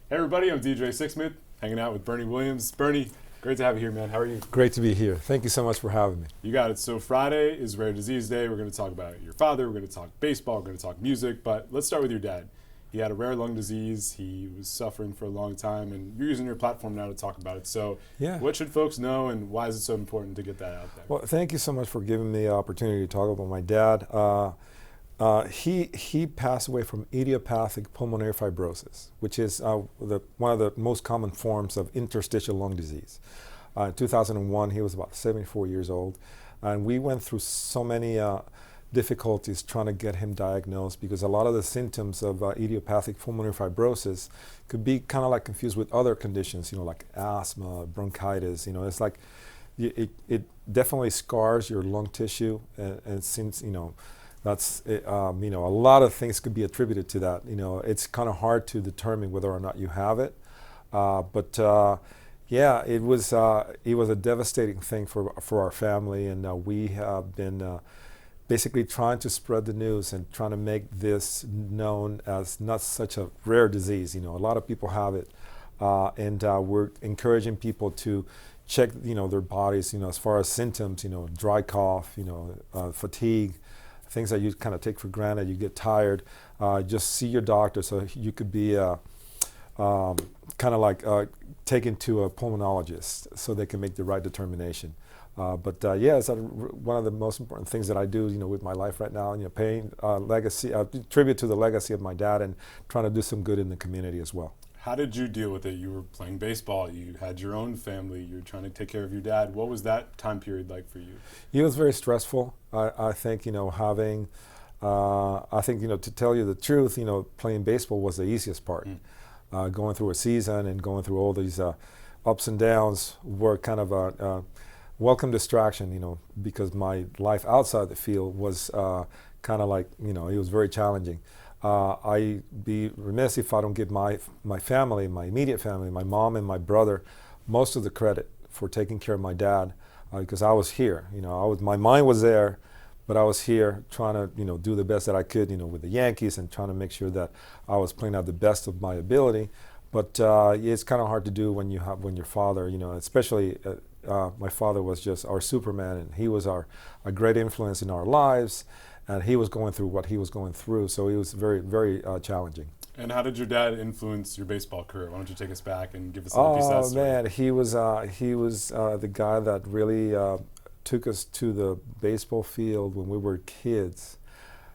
Hey everybody, I'm DJ Sixsmith, hanging out with Bernie Williams. Bernie, great to have you here, man. How are you? Great to be here. Thank you so much for having me. You got it. So Friday is Rare Disease Day. We're going to talk about your father. We're going to talk baseball. We're going to talk music. But let's start with your dad. He had a rare lung disease. He was suffering for a long time, and you're using your platform now to talk about it. So what should folks know, and why is it so important to get that out there? Well, thank you so much for giving me the opportunity to talk about my dad. He passed away from idiopathic pulmonary fibrosis, which is one of the most common forms of interstitial lung disease. In 2001, he was about 74 years old, and we went through so many difficulties trying to get him diagnosed because a lot of the symptoms of idiopathic pulmonary fibrosis could be kind of like confused with other conditions, like asthma, bronchitis. It's like it definitely scars your lung tissue, and since that's a lot of things could be attributed to that. It's kind of hard to determine whether or not you have it, but it was a devastating thing for our family, and we have been basically trying to spread the news and trying to make this known as not such a rare disease. A lot of people have it, and we're encouraging people to check their bodies, as far as symptoms, dry cough, fatigue, things that you kind of take for granted. You get tired, just see your doctor, so you could be kind of like taken to a pulmonologist so they can make the right determination. It's one of the most important things that I do, with my life right now, paying legacy, tribute to the legacy of my dad, and trying to do some good in the community as well. How did you deal with it? You were playing baseball, you had your own family, you were trying to take care of your dad. What was that time period like for you? It was very stressful. I think, to tell you the truth, playing baseball was the easiest part. Going through a season and going through all these ups and downs were kind of a welcome distraction, because my life outside the field was kind of like, it was very challenging. I'd be remiss if I don't give my family, my immediate family, my mom and my brother, most of the credit for taking care of my dad, because I was here. My mind was there, but I was here trying to, do the best that I could, with the Yankees, and trying to make sure that I was playing out the best of my ability. But it's kind of hard to do when your father, especially my father was just our Superman, and he was a great influence in our lives. And he was going through what he was going through, so it was very, very challenging. And how did your dad influence your baseball career? Why don't you take us back and give us a little piece of that story? Oh man, he was the guy that really took us to the baseball field when we were kids,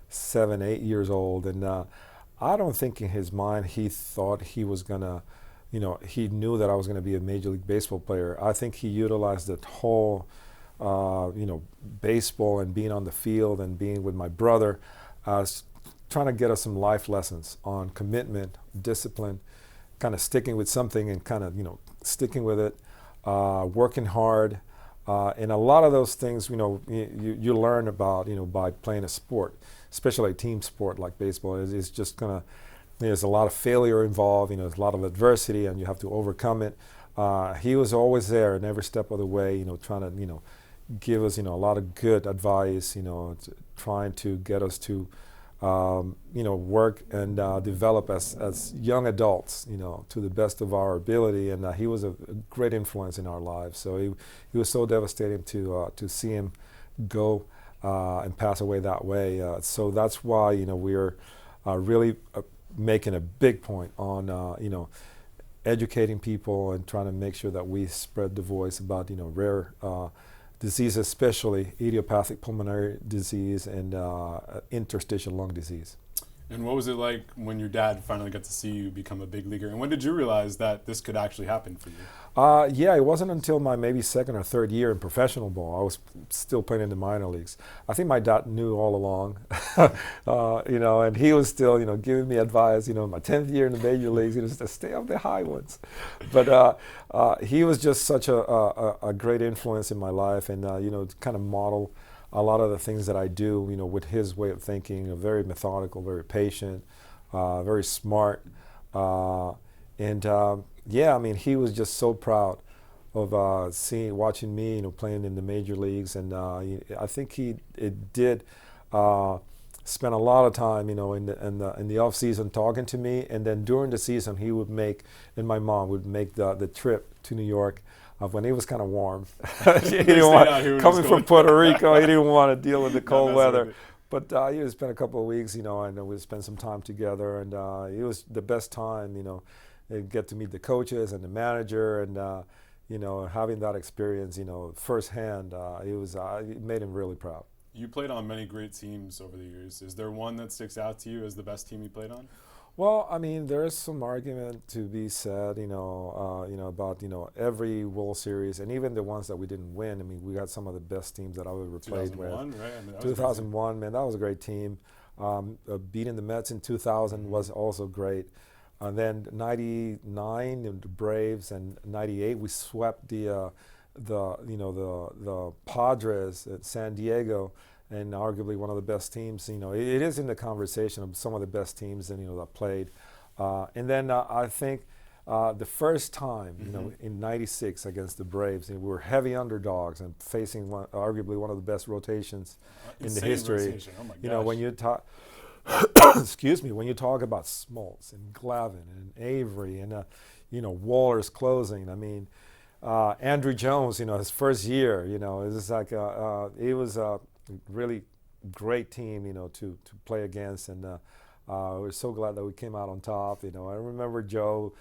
7, 8 years old, and I don't think in his mind he thought he was gonna, he knew that I was gonna be a Major League Baseball player. I think he utilized that whole baseball and being on the field and being with my brother, trying to get us some life lessons on commitment, discipline, kind of sticking with something and kind of, sticking with it, working hard. And a lot of those things, you learn about, by playing a sport, especially a team sport like baseball. It's just there's a lot of failure involved, there's a lot of adversity and you have to overcome it. He was always there in every step of the way, trying to, give us, a lot of good advice, trying to get us to, work and develop as young adults, to the best of our ability. And he was a great influence in our lives. So he was so devastating to see him go and pass away that way. So that's why, we're really making a big point on, educating people and trying to make sure that we spread the voice about, rare disease, especially idiopathic pulmonary disease and interstitial lung disease. And what was it like when your dad finally got to see you become a big leaguer? And when did you realize that this could actually happen for you? It wasn't until my maybe second or third year in professional ball. I was still playing in the minor leagues. I think my dad knew all along, and he was still, giving me advice, my 10th year in the major leagues, to stay off the high ones. But he was just such a great influence in my life, and, kind of model a lot of the things that I do, with his way of thinking, very methodical, very patient, very smart. He was just so proud of watching me, playing in the major leagues, and I think it did spent a lot of time, in the off season talking to me, and then during the season he would make, and my mom would make the trip to New York when it was kind of warm. He didn't want, coming from Puerto Rico, he didn't want to deal with the cold weather. But he would spend a couple of weeks, and we'd spend some time together, and it was the best time, and get to meet the coaches and the manager, and having that experience, firsthand, it made him really proud. You played on many great teams over the years. Is there one that sticks out to you as the best team you played on? Well, I mean, there's some argument to be said, about every World Series, and even the ones that we didn't win. I mean, we got some of the best teams that I've ever played with. 2001, right? I mean, 2001, man, that was a great team. Beating the Mets in 2000 was also great. And then '99, the Braves, and '98, we swept the Padres at San Diego, and arguably one of the best teams. It is in the conversation of some of the best teams that played. And then I think the first time, in '96 against the Braves, we were heavy underdogs and facing arguably one of the best rotations in the history. Rotation. Oh my gosh. When you talk. Excuse me, when you talk about Smoltz and Glavine and Avery and Waller's closing, I mean, Andrew Jones, his first year, it was like it was a really great team, to play against, and we're so glad that we came out on top. I remember Joe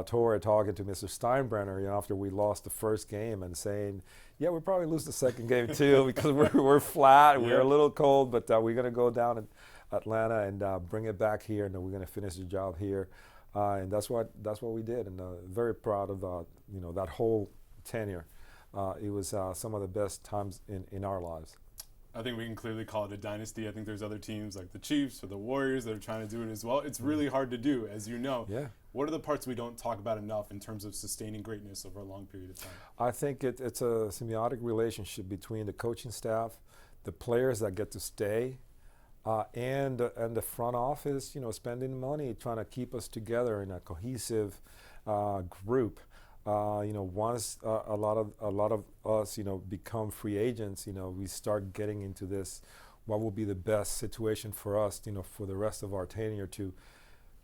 Torre talking to Mr. Steinbrenner, after we lost the first game, and saying, "Yeah, we'll probably lose the second game too because we're flat, we're a little cold, but we're going to go down and Atlanta and bring it back here, and we're going to finish the job here," and that's what we did, and very proud of that whole tenure. It was some of the best times in our lives. I think we can clearly call it a dynasty. I think there's other teams like the Chiefs or the Warriors that are trying to do it as well. It's really hard to do, as you know. Yeah. What are the parts we don't talk about enough in terms of sustaining greatness over a long period of time? I think it's a symbiotic relationship between the coaching staff, the players that get to stay, and the front office, spending money, trying to keep us together in a cohesive group. Once a lot of us, become free agents, we start getting into this, what will be the best situation for us, for the rest of our tenure to,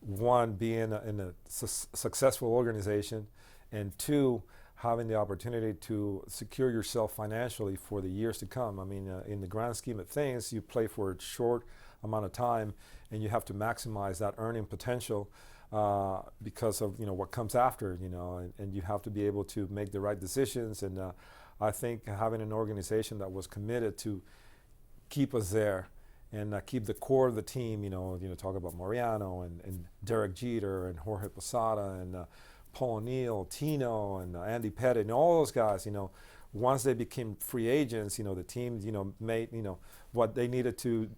one, be in a successful organization, and two, having the opportunity to secure yourself financially for the years to come. I mean, in the grand scheme of things, you play for a short amount of time, and you have to maximize that earning potential because of what comes after, and you have to be able to make the right decisions. And I think having an organization that was committed to keep us there and keep the core of the team, talk about Mariano and Derek Jeter and Jorge Posada and Paul O'Neill, Tino, and Andy Pettit, and all those guys, once they became free agents, the team, made, what they needed to,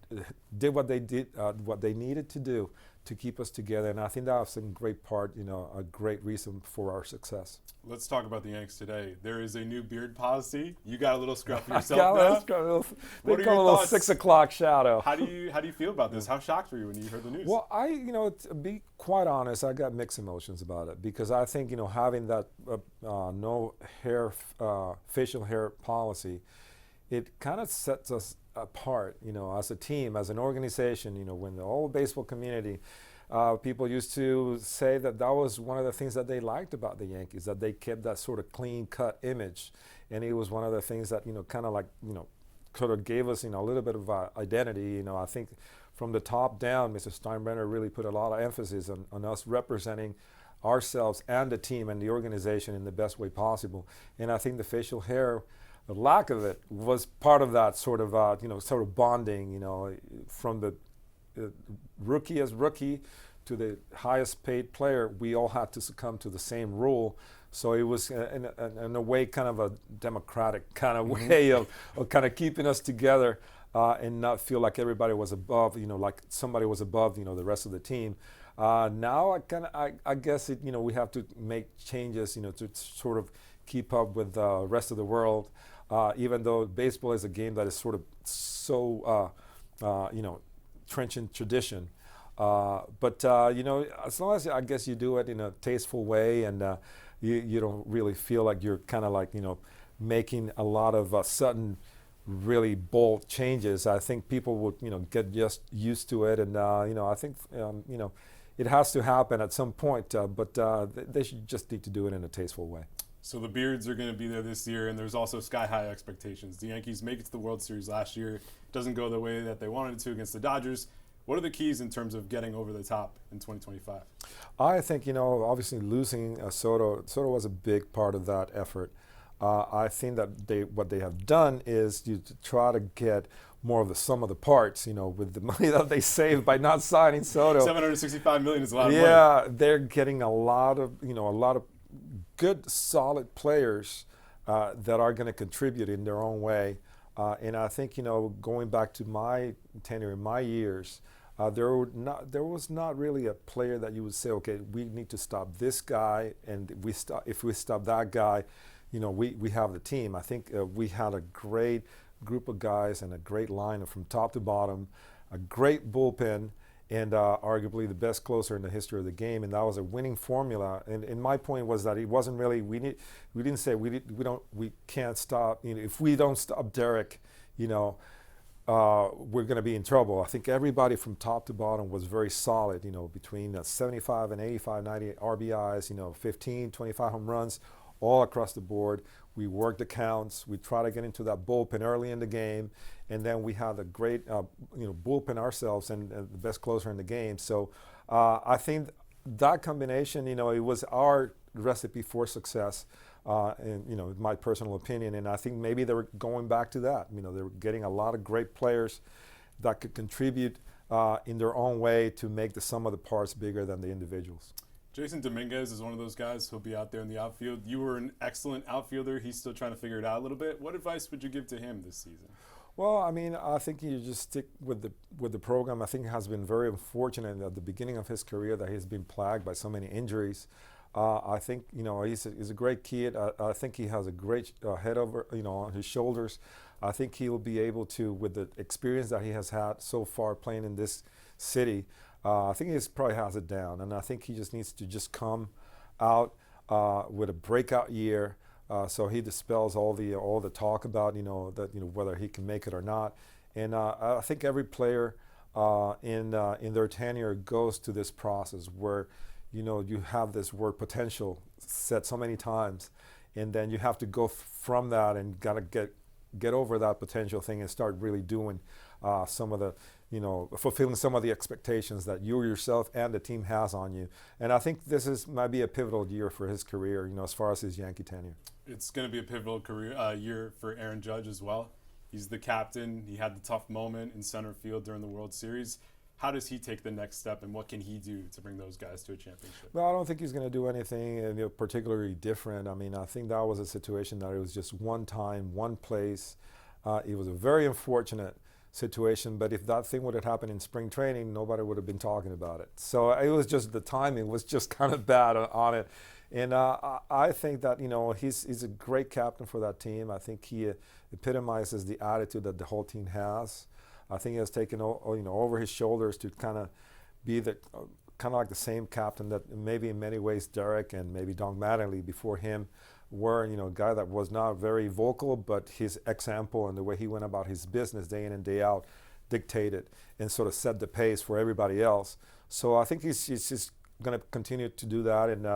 did what they needed to do to keep us together. And I think that was a great part, a great reason for our success. Let's talk about the Yanks today. There is a new beard policy. You got a little scruff yourself now. What are your thoughts? 6 o'clock shadow. How do you feel about this? How shocked were you when you heard the news? Well, to be quite honest, I got mixed emotions about it, because I think, having that no hair, facial hair policy, it kind of sets us apart, as a team, as an organization. When the whole baseball community, people used to say that was one of the things that they liked about the Yankees, that they kept that sort of clean-cut image, and it was one of the things that kind of like sort of gave us a little bit of identity. I think from the top down, Mr. Steinbrenner really put a lot of emphasis on us representing ourselves and the team and the organization in the best way possible. And I think the facial hair, the lack of it, was part of that sort of bonding, from the rookie to the highest paid player. We all had to succumb to the same rule. So it was in a way kind of a democratic kind of way of kind of keeping us together and not feel like everybody was above, like somebody was above, the rest of the team. Now I guess we have to make changes, to sort of keep up with the rest of the world. Even though baseball is a game that is sort of so, trenched in tradition. But as long as I guess you do it in a tasteful way, and you don't really feel like you're kind of like, making a lot of sudden really bold changes, I think people would, get just used to it. And, I think, it has to happen at some point, but they should just need to do it in a tasteful way. So the Beards are going to be there this year, and there's also sky-high expectations. The Yankees make it to the World Series last year. Doesn't go the way that they wanted it to against the Dodgers. What are the keys in terms of getting over the top in 2025? I think, obviously losing Soto was a big part of that effort. I think that what they have done is to try to get more of the sum of the parts, with the money that they saved by not signing Soto. $765 million is a lot of money. Yeah, they're getting a lot of good, solid players that are going to contribute in their own way. And I think, going back to my tenure, in my years, there was not really a player that you would say, okay, we need to stop this guy, and if we stop that guy, we have the team. I think we had a great group of guys and a great lineup from top to bottom, a great bullpen, and arguably the best closer in the history of the game, and that was a winning formula. And my point was that it wasn't really we can't stop. If we don't stop Derek, we're going to be in trouble. I think everybody from top to bottom was very solid. Between 75 and 85, 90 RBIs, 15, 25 home runs, all across the board. We worked the counts. We try to get into that bullpen early in the game, and then we had a great, bullpen ourselves and the best closer in the game. So I think that combination, it was our recipe for success, in my personal opinion. And I think maybe they were going back to that. They were getting a lot of great players that could contribute in their own way to make the sum of the parts bigger than the individuals. Jason Dominguez is one of those guys who'll be out there in the outfield. You were an excellent outfielder. He's still trying to figure it out a little bit. What advice would you give to him this season? Well, I think you just stick with the program. I think he has been very unfortunate at the beginning of his career that he's been plagued by so many injuries. I think, he's a great kid. I think he has a great head over, on his shoulders. I think he will be able to, with the experience that he has had so far playing in this city, I think he probably has it down, and I think he just needs to just come out with a breakout year, so he dispels all the talk about whether he can make it or not. And I think every player in their tenure goes to this process where you have this word potential said so many times, and then you have to go from that and gotta get over that potential thing and start really doing some of the fulfilling some of the expectations that you yourself and the team has on you. And I think this might be a pivotal year for his career, as far as his Yankee tenure. It's going to be a pivotal year for Aaron Judge as well. He's the captain. He had the tough moment in center field during the World Series. How does he take the next step, and what can he do to bring those guys to a championship? Well, I don't think he's going to do anything particularly different. I think that was a situation that it was just one time, one place. It was a very unfortunate situation, but if that thing would have happened in spring training, nobody would have been talking about it. So it was just the timing was just kind of bad on it. And I think that he's a great captain for that team. I think he epitomizes the attitude that the whole team has. I think he has taken over his shoulders to kind of be the kind of like the same captain that maybe in many ways Derek and maybe Don Mattingly before him were, a guy that was not very vocal, but his example and the way he went about his business day in and day out dictated and sort of set the pace for everybody else. So I think he's just going to continue to do that, and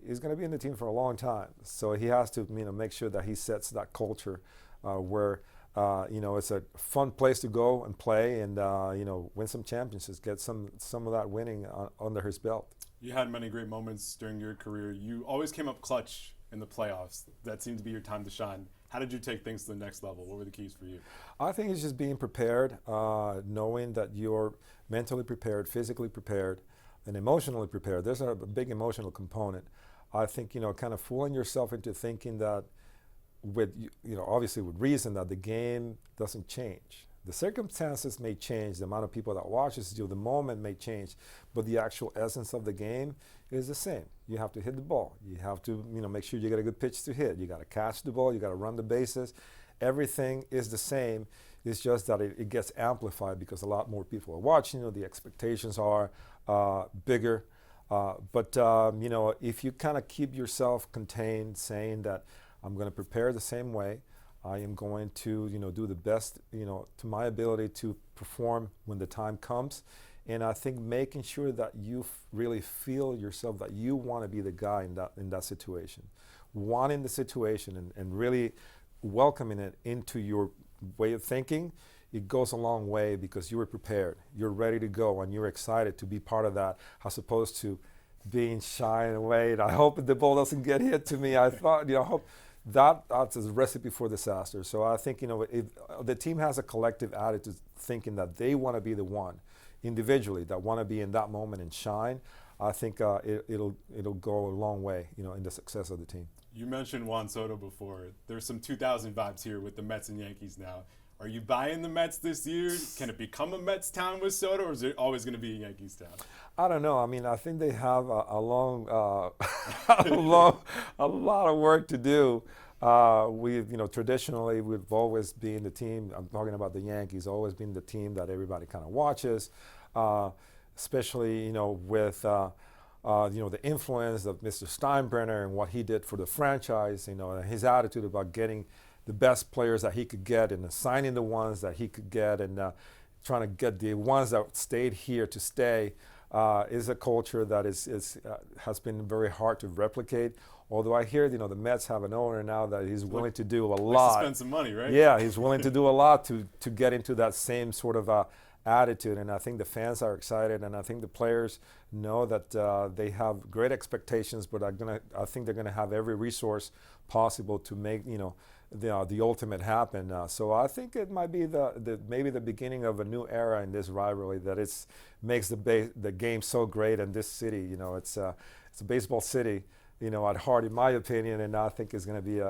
he's going to be in the team for a long time. So he has to, make sure that he sets that culture where, it's a fun place to go and play and, win some championships, get some of that winning under his belt. You had many great moments during your career. You always came up clutch in the playoffs. That seemed to be your time to shine. How did you take things to the next level? What were the keys for you? I think it's just being prepared, knowing that you're mentally prepared, physically prepared, and emotionally prepared. There's a big emotional component. I think, kind of fooling yourself into thinking that obviously with reason that the game doesn't change. The circumstances may change, the amount of people that watches you, the moment may change, but the actual essence of the game is the same. You have to hit the ball. You have to, make sure you get a good pitch to hit. You got to catch the ball. You got to run the bases. Everything is the same. It's just that it gets amplified because a lot more people are watching. The expectations are bigger. But if you kind of keep yourself contained, saying that I'm going to prepare the same way, I am going to, do the best, to my ability to perform when the time comes. And I think making sure that you really feel yourself that you want to be the guy in that situation, wanting the situation and really welcoming it into your way of thinking, it goes a long way because you were prepared, you're ready to go, and you're excited to be part of that, as opposed to being shy and wait. I hope the ball doesn't get hit to me. I thought, I hope that's a recipe for disaster. So I think, if the team has a collective attitude, thinking that they want to be the one individually that want to be in that moment and shine, I think it'll go a long way, in the success of the team. You mentioned Juan Soto before. There's some 2000 vibes here with the Mets and Yankees now. Are you buying the Mets this year? Can it become a Mets town with Soto, or is it always going to be a Yankees town? I don't know. I mean, I think they have a lot of work to do. Traditionally, we've always been the team. I'm talking about the Yankees. Always been the team that everybody kind of watches, especially with the influence of Mr. Steinbrenner and what he did for the franchise. And his attitude about getting the best players that he could get and assigning the ones that he could get and trying to get the ones that stayed here to stay is a culture that has been very hard to replicate. Although I hear, the Mets have an owner now that he's willing to do a lot. To spend some money, right? Yeah, he's willing to do a lot to get into that same sort of attitude. And I think the fans are excited, and I think the players know that they have great expectations, but I think they're gonna have every resource possible to make the ultimate happen. So I think it might be maybe the beginning of a new era in this rivalry that makes the game so great in this city. It's a baseball city, at heart, in my opinion, and I think it's going to be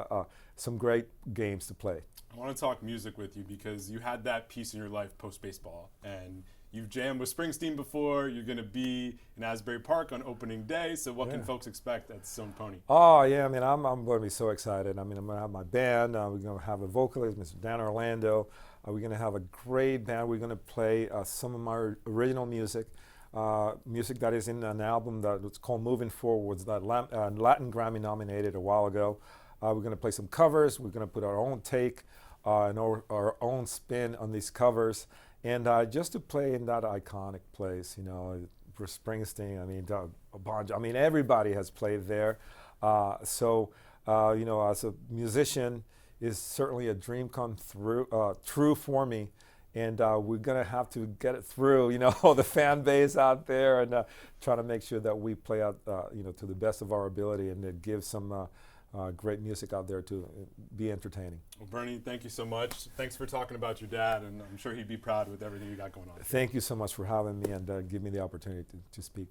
some great games to play. I want to talk music with you because you had that piece in your life post-baseball, and you've jammed with Springsteen before. You're going to be in Asbury Park on opening day, so what can folks expect at Stone Pony? Oh, yeah, I mean, I'm going to be so excited. I mean, I'm going to have my band. We're going to have a vocalist, Mr. Dan Orlando. We're going to have a great band. We're going to play some of my original music. Music that is in an album that's called Moving Forwards, that Latin Grammy nominated a while ago. We're going to play some covers. We're going to put our own take and our own spin on these covers. And just to play in that iconic place, for Springsteen, I mean, everybody has played there. As a musician, is certainly a dream come true for me. And we're going to have to get it through, the fan base out there and try to make sure that we play out, to the best of our ability and give some great music out there to be entertaining. Well, Bernie, thank you so much. Thanks for talking about your dad, and I'm sure he'd be proud with everything you got going on. Thank you so much for having me and give me the opportunity to speak.